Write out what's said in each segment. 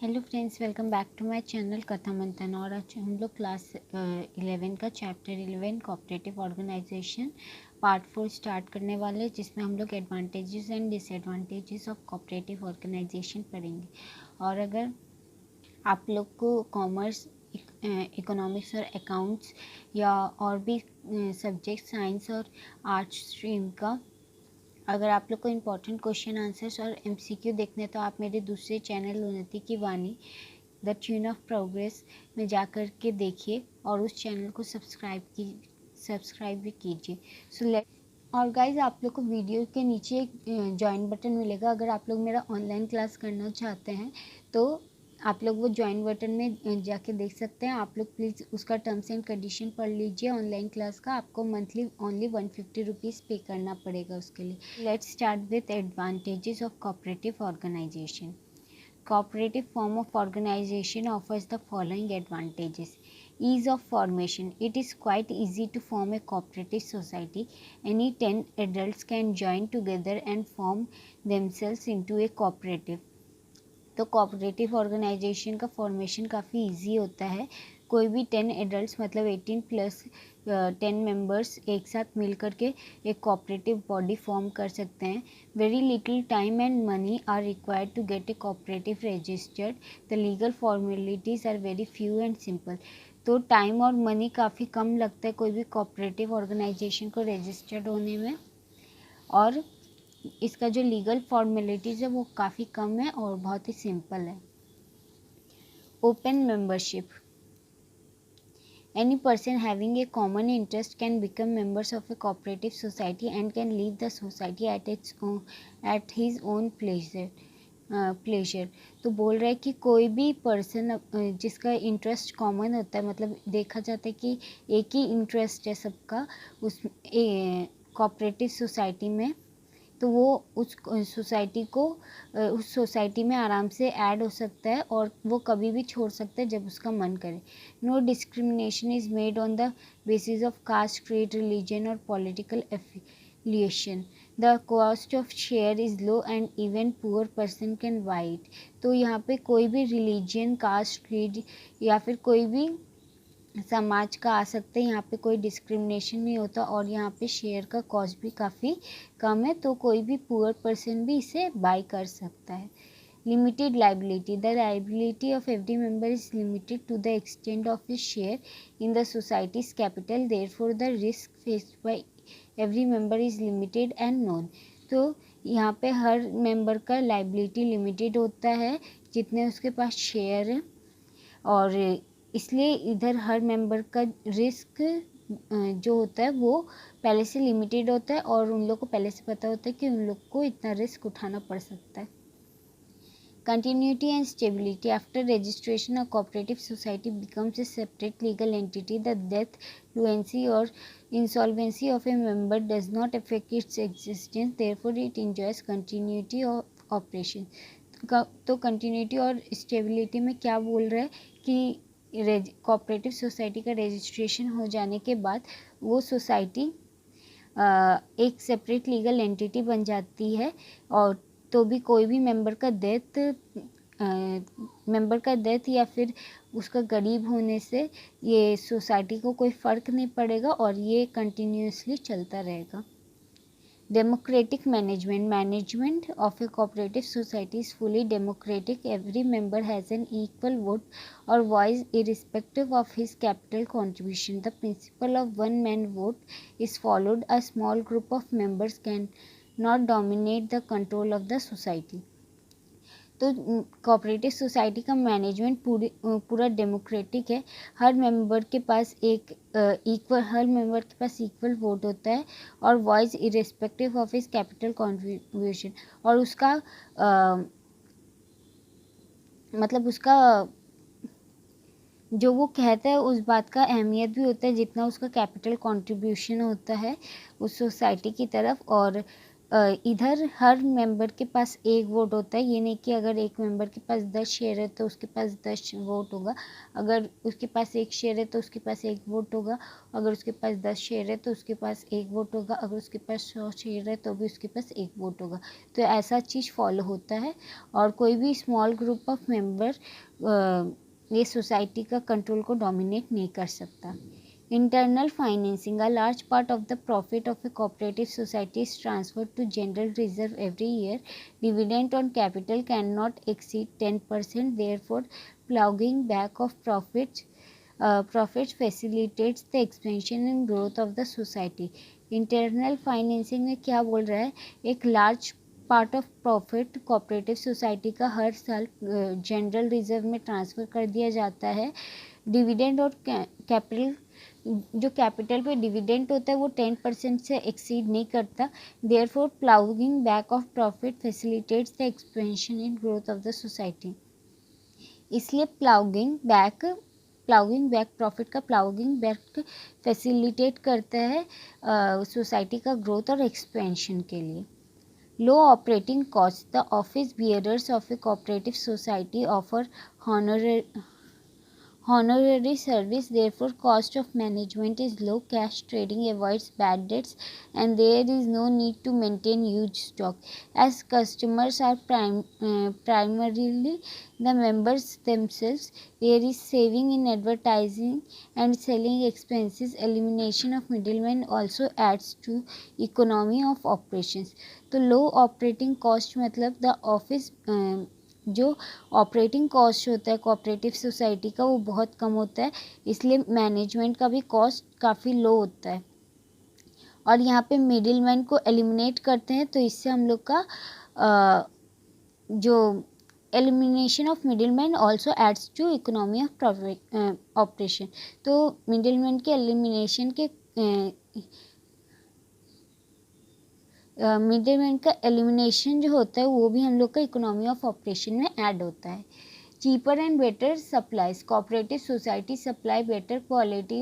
Hello friends, welcome back to my channel Katha Manthan. और आज हम लोग क्लास 11 का chapter 11 cooperative organization part 4 start करने वाले हैं, जिसमें हम लोग advantages and disadvantages of cooperative organization पढ़ेंगे। और अगर आप लोग को कॉमर्स, इकोनॉमिक्स और अकाउंट्स या और भी सब्जेक्ट साइंस और आर्ट्स स्ट्रीम का अगर आप लोग को इम्पोर्टेंट क्वेश्चन आंसर्स और एमसीक्यू देखने तो आप मेरे दूसरे चैनल उन्नति की वाणी द ट्यून ऑफ प्रोग्रेस में जा कर के देखिए और उस चैनल को सब्सक्राइब भी कीजिए। और गाइज, आप लोग को वीडियो के नीचे एक ज्वाइन बटन मिलेगा। अगर आप लोग मेरा ऑनलाइन क्लास करना चाहते हैं तो आप लोग वो ज्वाइन बटन में जाके देख सकते हैं। आप लोग प्लीज़ उसका टर्म्स एंड कंडीशन पढ़ लीजिए। ऑनलाइन क्लास का आपको मंथली ओनली 150 रुपीज़ पे करना पड़ेगा उसके लिए। Let's start with advantages of cooperative organization. Cooperative form of organization offers the following advantages. Ease of formation. It is quite easy to form a cooperative society. Any 10 adults can join together and form themselves into a cooperative. तो cooperative organisation का formation काफ़ी easy होता है। कोई भी 10 adults मतलब 18 plus 10 members एक साथ मिल कर के एक कोऑपरेटिव बॉडी फॉर्म कर सकते हैं। Very little time and money are required to get a cooperative registered. The legal formalities are very few and simple. तो टाइम और मनी काफ़ी कम लगता है कोई भी कोऑपरेटिव ऑर्गेनाइजेशन को रजिस्टर्ड होने में, और इसका जो लीगल फॉर्मेलिटीज़ है वो काफ़ी कम है और बहुत ही सिंपल है। Open membership. Any person having a common interest can become members of a cooperative society and can leave the society at his own pleasure. तो बोल रहा है कि कोई भी पर्सन जिसका इंटरेस्ट कॉमन होता है, मतलब देखा जाता है कि एक ही इंटरेस्ट है सबका उस कोऑपरेटिव सोसाइटी में, तो वो उस सोसाइटी में आराम से ऐड हो सकता है और वो कभी भी छोड़ सकता है जब उसका मन करे। No discrimination is made on the basis of caste, creed, religion और political affiliation. The cost of share is low and even poor person can buy it. तो यहाँ पे कोई भी रिलीजन, कास्ट, क्रीड या फिर कोई भी समाज का आ सकते हैं। यहाँ पे कोई डिस्क्रिमिनेशन नहीं होता और यहाँ पे शेयर का कॉस्ट भी काफ़ी कम है, तो कोई भी पुअर पर्सन भी इसे बाय कर सकता है। Limited liability. The liability of every member is limited to the extent of his share in the society's capital. Therefore the risk faced by every member is limited and known. तो यहाँ पे हर member का liability limited होता है जितने उसके पास share है, और इसलिए इधर हर मेंबर का रिस्क जो होता है वो पहले से लिमिटेड होता है और उन लोग को पहले से पता होता है कि उन लोग को इतना रिस्क उठाना पड़ सकता है। Continuity and stability. After registration, a cooperative society becomes a separate legal entity. The death, fluency or insolvency of a member does not affect its existence. Therefore, it enjoys continuity of operation. तो continuity और stability में क्या बोल रहा है कि cooperative society का registration हो जाने के बाद वो सोसाइटी एक सेपरेट लीगल एंटिटी बन जाती है, और तो भी कोई भी मेंबर का डेथ या फिर उसका गरीब होने से ये सोसाइटी को कोई फ़र्क नहीं पड़ेगा और ये कंटिन्यूसली चलता रहेगा। Democratic management. Management of a cooperative society is fully democratic. Every member has an equal vote or voice irrespective of his capital contribution. The principle of one man vote is followed. A small group of members can not dominate the control of the society. तो cooperative society का management पूरा democratic है। हर member के पास equal vote होता है और voice irrespective of his capital contribution, और उसका मतलब उसका जो वो कहता है उस बात का अहमियत भी होता है जितना उसका कैपिटल कंट्रीब्यूशन होता है उस सोसाइटी की तरफ। और इधर हर मेंबर के पास एक वोट होता है। ये नहीं कि अगर एक मेंबर के पास 10 शेयर है तो उसके पास 10 वोट होगा, अगर उसके पास एक शेयर है तो उसके पास एक वोट होगा, अगर उसके पास 10 शेयर है तो उसके पास एक वोट होगा, अगर उसके पास 100 शेयर है तो भी उसके पास एक वोट होगा। तो ऐसा चीज़ फॉलो होता है और कोई भी स्मॉल ग्रुप ऑफ मेंबर ये सोसाइटी का कंट्रोल को डोमिनेट नहीं कर सकता। Internal financing. A large part of the profit of a cooperative society is transferred to general reserve every year. Dividend on capital cannot exceed 10%. Therefore, ploughing back of profits facilitates the expansion and growth of the society. Internal financing में क्या बोल रहा है, एक large part of profit cooperative society का हर साल general reserve में transfer कर दिया जाता है। डिविडेंड और कैपिटल, जो कैपिटल पे डिविडेंड होता है वो 10% से एक्सीड नहीं करता। Therefore ploughing back of profit facilitates the expansion and growth of the society. इसलिए प्लाउइंग बैक प्रॉफिट का प्लाउइंग बैक फैसिलिटेट करता है सोसाइटी का ग्रोथ और एक्सपेंशन के लिए। Low operating cost. The office bearers of a cooperative society offer honorary service, therefore cost of management is low, cash trading avoids bad debts, and there is no need to maintain huge stock. As customers are primarily the members themselves, there is saving in advertising and selling expenses. Elimination of middlemen also adds to economy of operations. तो low operating cost मतलब the office जो operating cost होता है cooperative society का वो बहुत कम होता है, इसलिए मैनेजमेंट का भी कॉस्ट काफ़ी लो होता है। और यहाँ पे मिडिल मैन को एलिमिनेट करते हैं, तो इससे हम लोग का जो elimination of middle man also aids to economy of operation. तो मिडिल मैन के एलिमिनेशन के मिडिलमैन का एलिमिनेशन जो होता है वो भी हम लोग का इकोनॉमी ऑफ ऑपरेशन में ऐड होता है। Cheaper and better supplies. Cooperative society supply better quality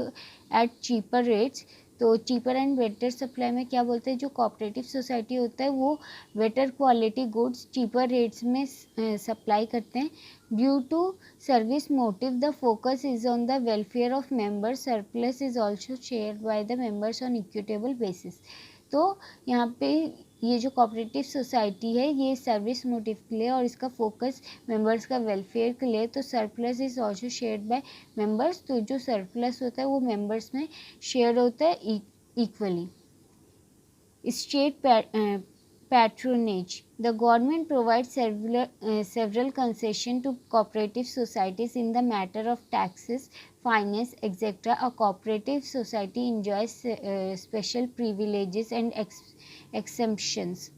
at cheaper rates. तो चीपर एंड बेटर सप्लाई में क्या बोलते हैं, जो कोऑपरेटिव सोसाइटी होता है वो better quality goods cheaper rates में सप्लाई करते हैं। Due to service motive the focus is on the welfare of members. Surplus is also shared by the members on equitable basis. तो यहाँ पे ये जो कोऑपरेटिव सोसाइटी है ये सर्विस मोटिव के लिए और इसका फोकस मेंबर्स का वेलफेयर के लिए, तो surplus is also shared bye members. तो जो सरप्लस होता है वो मेंबर्स में शेयर होता है equally. State patronage. The government provides several concessions to cooperative societies in the matter of taxes, finance, etc. A cooperative society enjoys special privileges and exemptions.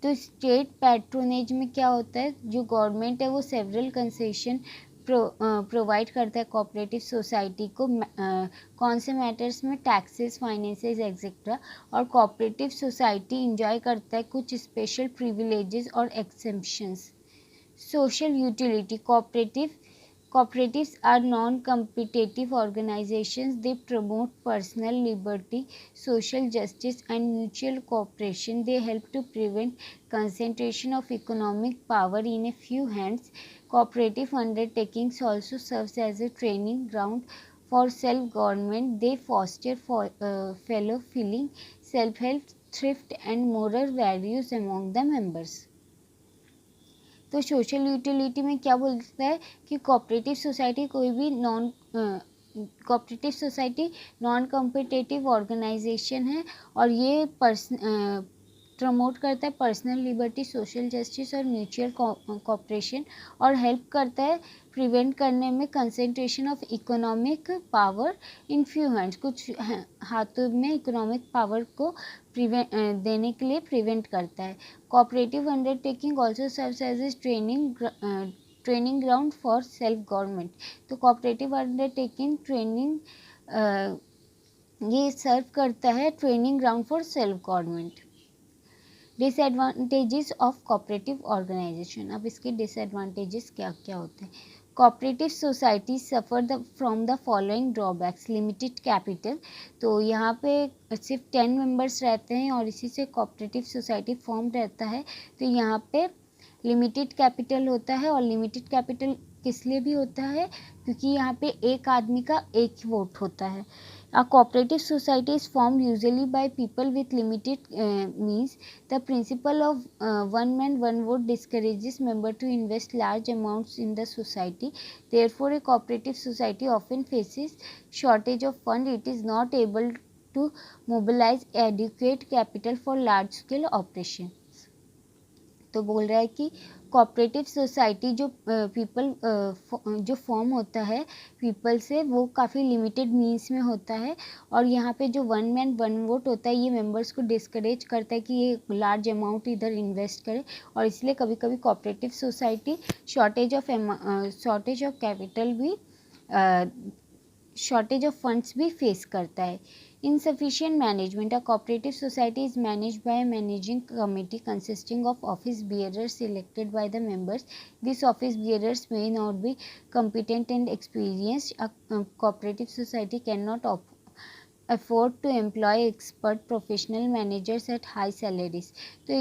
तो state patronage में क्या होता है, जो गवर्नमेंट है वो सेवरल कंसेशन प्रोवाइड करता है कोऑपरेटिव सोसाइटी को कौन से मैटर्स में, टैक्सेस, फाइनेंसेस एक्सेट्रा. और कोऑपरेटिव सोसाइटी इंजॉय करता है कुछ स्पेशल प्रिविलेजेस और exemptions. Social utility. Cooperatives are non-competitive organizations. They promote personal liberty, social justice, and mutual cooperation. They help to prevent concentration of economic power in a few hands. Cooperative undertakings also serves as a training ground for self-government. They foster fellow feeling, self-help, thrift, and moral values among the members. तो social utility में क्या बोलता है कि cooperative society कोई भी cooperative society non competitive organisation है और ये प्रमोट करता है पर्सनल लिबर्टी, सोशल जस्टिस और म्यूचुअल कोऑपरेशन और हेल्प करता है प्रिवेंट करने में concentration of economic power in few hands. कुछ हाथों में इकोनॉमिक पावर को देने के लिए प्रिवेंट करता है. Cooperative undertaking also serves as a training ground for self government. तो कोऑपरेटिव अंडरटेकिंग ट्रेनिंग ये सर्व करता है training ground for self government. Disadvantages of cooperative organisation. अब इसके डिसएडवांटेजेस क्या क्या होते हैं. Cooperative society suffer from the following drawbacks. Limited capital, तो यहाँ पे सिर्फ 10 मेंबर्स रहते हैं और इसी से कोऑपरेटिव सोसाइटी फॉर्म रहता है। तो यहाँ पे लिमिटेड कैपिटल होता है, और लिमिटेड कैपिटल किस लिए भी होता है, क्योंकि यहाँ पे एक आदमी का एक वोट होता है। A cooperative society is formed usually by people with limited means. The principle of one man one vote discourages member to invest large amounts in the society. Therefore, a cooperative society often faces shortage of fund. It is not able to mobilize adequate capital for large scale operations. तो बोल रहा है कि cooperative society जो people जो form होता है people से, वो काफ़ी लिमिटेड मीन्स में होता है, और यहाँ पे जो वन मैन वन वोट होता है ये मेंबर्स को डिस्करेज करता है कि ये लार्ज अमाउंट इधर इन्वेस्ट करे, और इसलिए कभी कभी cooperative society shortage of capital भी शॉर्टेज ऑफ फंड्स भी फेस करता है। Insufficient management. A cooperative society is managed by a managing committee consisting of office bearers elected by the members. These office bearers may not be competent and experienced. A cooperative society cannot afford to employ expert professional managers at high salaries. तो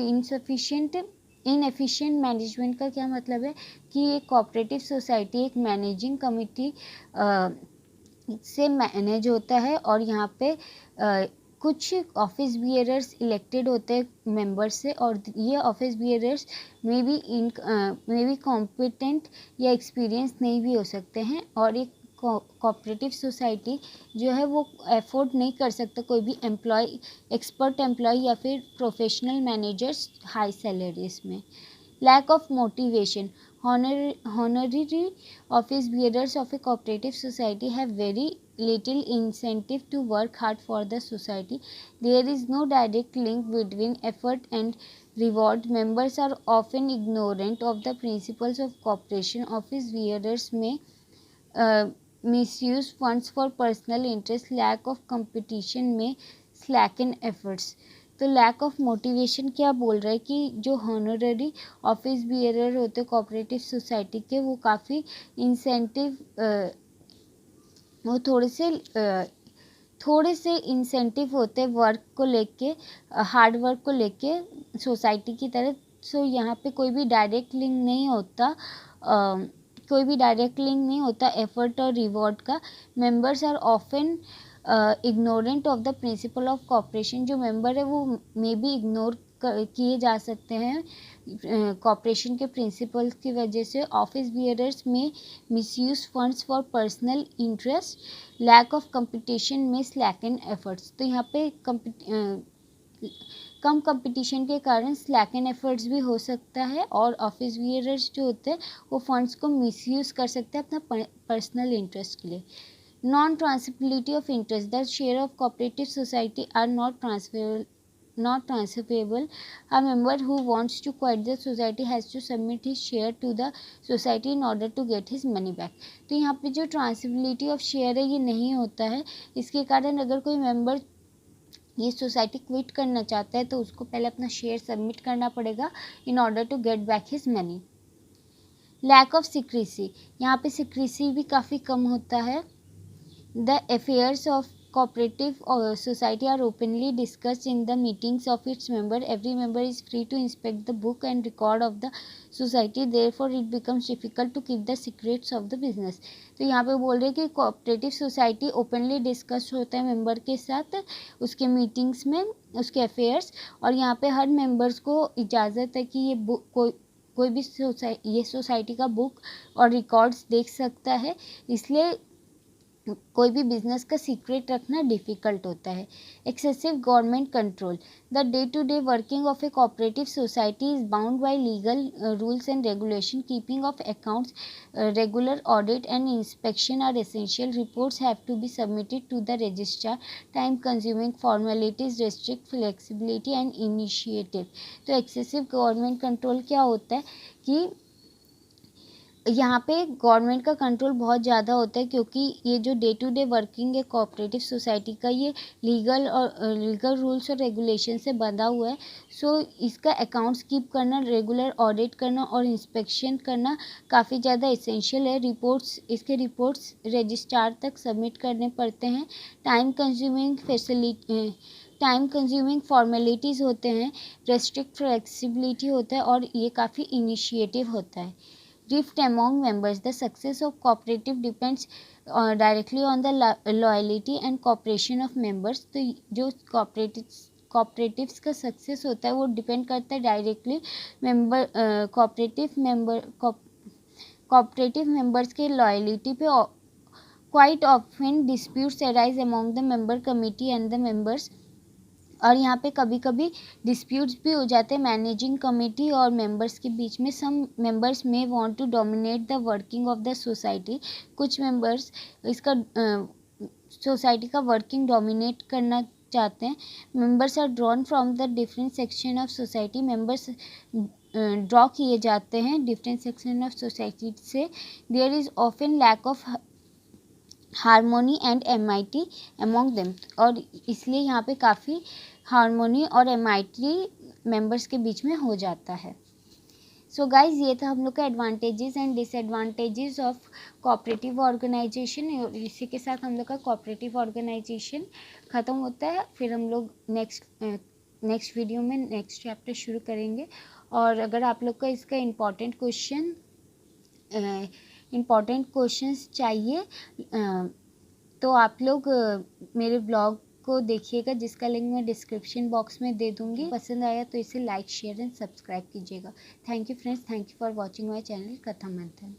inefficient management का क्या मतलब है कि एक cooperative society एक managing committee से manage होता है, और यहाँ पे कुछ ऑफिस बियरर्स इलेक्टेड होते हैं मेंबर से, और ये ऑफिस बियरर्स में भी कॉम्पिटेंट या एक्सपीरियंस नहीं भी हो सकते हैं, और एक कोऑपरेटिव सोसाइटी जो है वो अफोर्ड नहीं कर सकता कोई भी एक्सपर्ट एम्प्लॉय या फिर प्रोफेशनल मैनेजर्स हाई सैलरीज में। Lack of motivation. Honorary office bearers of a cooperative society have very little incentive to work hard for the society. There is no direct link between effort and reward. Members are often ignorant of the principles of cooperation. Office bearers may misuse funds for personal interest. Lack of competition may slacken efforts. तो lack of motivation क्या बोल रहा है कि जो honorary office bearer होते cooperative society के, वो काफ़ी इंसेंटिव वो थोड़े से इंसेंटिव होते वर्क को लेके, हार्ड वर्क को लेके सोसाइटी की तरह। सो यहाँ पे कोई भी डायरेक्ट लिंक नहीं होता एफर्ट और रिवॉर्ड का। Members are often ignorant of the principle of cooperation. जो मेंबर है वो मे बी इग्नोर किए जा सकते हैं कॉपरेशन के प्रिंसिपल्स की वजह से। Office bearers may misuse funds for personal interest. Lack of competition may slacken efforts. तो यहाँ पे कम कंपटीशन के कारण स्लैकन एफर्ट्स भी हो सकता है, और ऑफिस बियरर्स जो होते हैं वो फंड्स को मिसयूज कर सकते हैं अपना पर्सनल इंटरेस्ट के लिए। Non-transferability of interest. The share of cooperative society are not transferable. A member who wants to quit the society has to submit his share to the society in order to get his money back. तो यहाँ पे जो transferability of share है ये नहीं होता है। इसके कारण अगर कोई मेंबर ये सोसाइटी क्विट करना चाहता है तो उसको पहले अपना शेयर सबमिट करना पड़ेगा in order to get back his money. Lack of secrecy. यहाँ पे सिक्रेसी भी काफ़ी कम होता है। The affairs of cooperative society are openly discussed in the meetings of its member. Every member is free to inspect the book and record of the society. Therefore, it becomes difficult to keep the secrets of the business. तो यहाँ पे बोल रहे हैं कि cooperative society openly discuss होता है member के साथ उसके मीटिंग्स में उसके अफेयर्स, और यहाँ पे हर मेंबर्स को इजाज़त है कि ये बुक कोई भी ये सोसाइटी का बुक और रिकॉर्ड्स देख सकता है, इसलिए कोई भी बिजनेस का सीक्रेट रखना डिफ़िकल्ट होता है। Excessive government control. The day to day working of a cooperative society is bound by legal rules and regulation. Keeping of accounts, regular audit and inspection are essential. Reports have to be submitted to the registrar. Time consuming formalities restrict flexibility and initiative. तो excessive government control क्या होता है कि यहाँ पे government का control बहुत ज़्यादा होता है, क्योंकि ये जो डे टू डे वर्किंग है कोऑपरेटिव सोसाइटी का, ये लीगल रूल्स और रेगुलेशन से बंधा हुआ है। सो इसका अकाउंट्स कीप करना, रेगुलर ऑडिट करना और इंस्पेक्शन करना काफ़ी ज़्यादा एसेंशियल है। इसके रिपोर्ट्स रजिस्ट्रार तक सबमिट करने पड़ते हैं। टाइम कंज्यूमिंग फॉर्मेलिटीज़ होते हैं, रेस्ट्रिक्ट फ्लेक्सिबिलिटी होता है और ये काफ़ी इनिशिएटिव होता है। Rift among members. The success of cooperative depends directly on the loyalty and cooperation of members. तो जो कॉपरेटिव्स का सक्सेस होता है वो डिपेंड करता है डायरेक्टली कोऑपरेटिव मेंबर्स के लॉयल्टी पे। Quite often disputes arise among the member committee and the members, और यहाँ पे कभी कभी डिस्प्यूट्स भी हो जाते हैं मैनेजिंग कमेटी और मेंबर्स के बीच में। Some members may want to dominate the working of the society. कुछ मेंबर्स इसका सोसाइटी का वर्किंग डोमिनेट करना चाहते हैं। Members are drawn from the different section of society. Members draw किए जाते हैं डिफरेंट सेक्शन ऑफ सोसाइटी से। There is often lack of harmony and amity among them, और इसलिए यहाँ पे काफ़ी हारमोनी और एमिटी मेंबर्स के बीच में हो जाता है। सो गाइज, ये था हम लोग का advantages and disadvantages of cooperative organisation. और इसी के साथ हम लोग का कोऑपरेटिव ऑर्गेनाइजेशन ख़त्म होता है। फिर हम लोग नेक्स्ट वीडियो में नेक्स्ट चैप्टर शुरू करेंगे। और अगर आप लोग का इसका इम्पॉर्टेंट क्वेश्चंस चाहिए तो आप लोग मेरे ब्लॉग को देखिएगा, जिसका लिंक मैं डिस्क्रिप्शन बॉक्स में दे दूँगी। पसंद आया तो इसे लाइक, शेयर एंड सब्सक्राइब कीजिएगा। Thank you friends, thank you for watching my channel Katha मंथन।